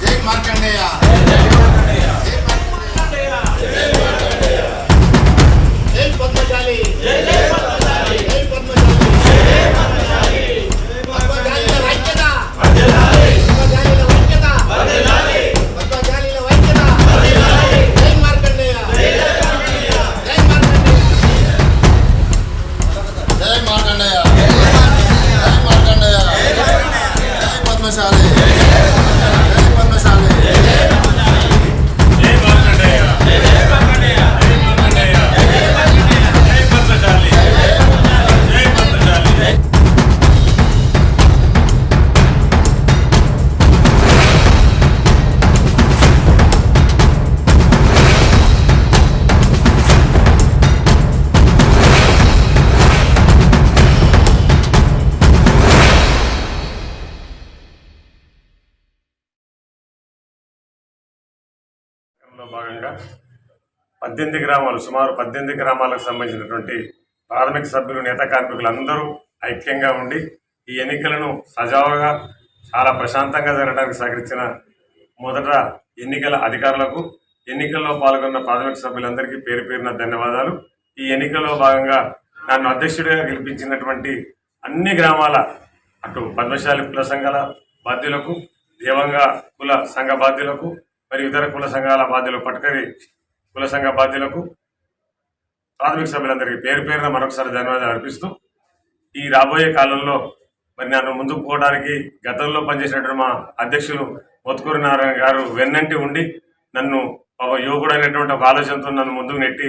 జై మార్కండేయ, జై పద్మశాలి, జై పద్మశాలి, జై పద్మశాలి, పద్మశాలిల ఐక్యత, పద్మశాలిల ఐక్యత, పద్మశాలిల ఐక్యత, జై మార్కండేయ, జై మార్కండేయ, జై మార్కండేయ, జై మార్కండేయ, జై పద్మశాలి, భాగంగా 18 గ్రామాలు సుమారు 18 గ్రామాలకు సంబంధించినటువంటి ప్రాథమిక సభ్యులు నేత కార్మికులు అందరూ ఐక్యంగా ఉండి ఈ ఎన్నికలను సజావుగా చాలా ప్రశాంతంగా జరగడానికి సహకరించిన మొదట ఎన్నికల అధికారులకు, ఎన్నికల్లో పాల్గొన్న ప్రాథమిక సభ్యులందరికీ పేరు పేరున ధన్యవాదాలు. ఈ ఎన్నికల్లో భాగంగా నన్ను అధ్యక్షుడిగా గెలిపించినటువంటి అన్ని గ్రామాల అటు పద్మశాలి కుల సంఘాల బాధ్యులకు, దేవంగా కుల సంఘ బాధ్యులకు మరియు ఇతర కుల సంఘాల బాధ్యులు, పట్కరి కుల సంఘ బాధ్యులకు, ప్రాథమిక సభ్యులందరికీ పేరు పేరున మరొకసారి ధన్యవాదాలు అర్పిస్తూ ఈ రాబోయే కాలంలో మరి నన్ను ముందుకు పోవడానికి గతంలో పనిచేసినటువంటి మా అధ్యక్షులు మొత్తుకూరి నారాయణ గారు వెన్నంటి ఉండి నన్ను యువకుడు అనేటువంటి ఒక ఆలోచనతో నన్ను ముందుకు నెట్టి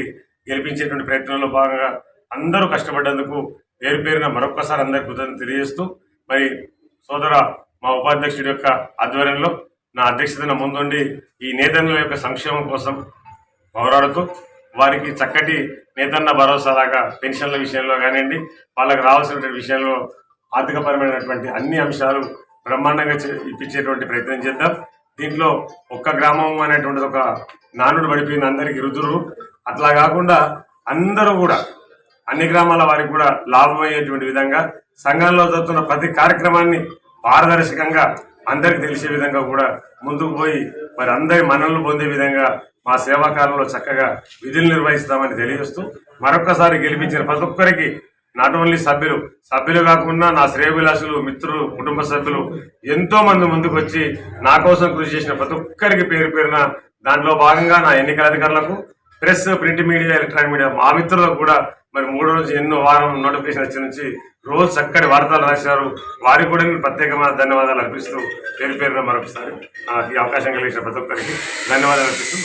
గెలిపించేటువంటి ప్రయత్నంలో భాగంగా అందరూ కష్టపడ్డందుకు పేరు పేరున మరొకసారి అందరికీ కృతజ్ఞతలు తెలియజేస్తూ మరి సోదర మా ఉపాధ్యక్షుడి యొక్క ఆధ్వర్యంలో నా అధ్యక్షతన ముందుండి ఈ నేతన్నల యొక్క సంక్షేమం కోసం పోరాడుతూ వారికి చక్కటి నేతన్న భరోసాలాగా పెన్షన్ల విషయంలో కానివ్వండి, వాళ్ళకి రావాల్సినటువంటి విషయంలో ఆర్థికపరమైనటువంటి అన్ని అంశాలు బ్రహ్మాండంగా ఇప్పించేటువంటి ప్రయత్నం చేద్దాం. దీంట్లో ఒక్క గ్రామం అనేటువంటిది ఒక నానుడు పడిపోయిన అందరికీ రుజువు. అట్లా కాకుండా అందరూ కూడా అన్ని గ్రామాల వారికి కూడా లాభమయ్యేటువంటి విధంగా సంఘంలో జరుగుతున్న ప్రతి కార్యక్రమాన్ని పారదర్శకంగా అందరికి తెలిసే విధంగా కూడా ముందుకు పోయి మరి అందరి మనల్ని పొందే విధంగా మా సేవాకాలంలో చక్కగా విధులు నిర్వహిస్తామని తెలియజేస్తూ మరొక్కసారి గెలిపించిన ప్రతి ఒక్కరికి నాట్ ఓన్లీ సభ్యులు కాకుండా నా శ్రేయోభిలాషులు, మిత్రులు, కుటుంబ సభ్యులు ఎంతో మంది ముందుకు వచ్చి నా కోసం కృషి చేసిన ప్రతి ఒక్కరికి పేరు పేరున, దాంట్లో భాగంగా నా ఎన్నికల అధికారులకు, press, print media, electronic media మా మిత్రులకు కూడా మరి 3 రోజు ఎన్నో వారం నోటిఫికేషన్ వచ్చి నుంచి రోజు చక్కటి వార్తలు రాశారు. వారికి కూడా నేను ప్రత్యేకమైన ధన్యవాదాలు అర్పిస్తూ పేరు పేరున మరొకసారి ఈ అవకాశం కలిగించిన ప్రతి ఒక్కరికి ధన్యవాదాలు అర్పిస్తూ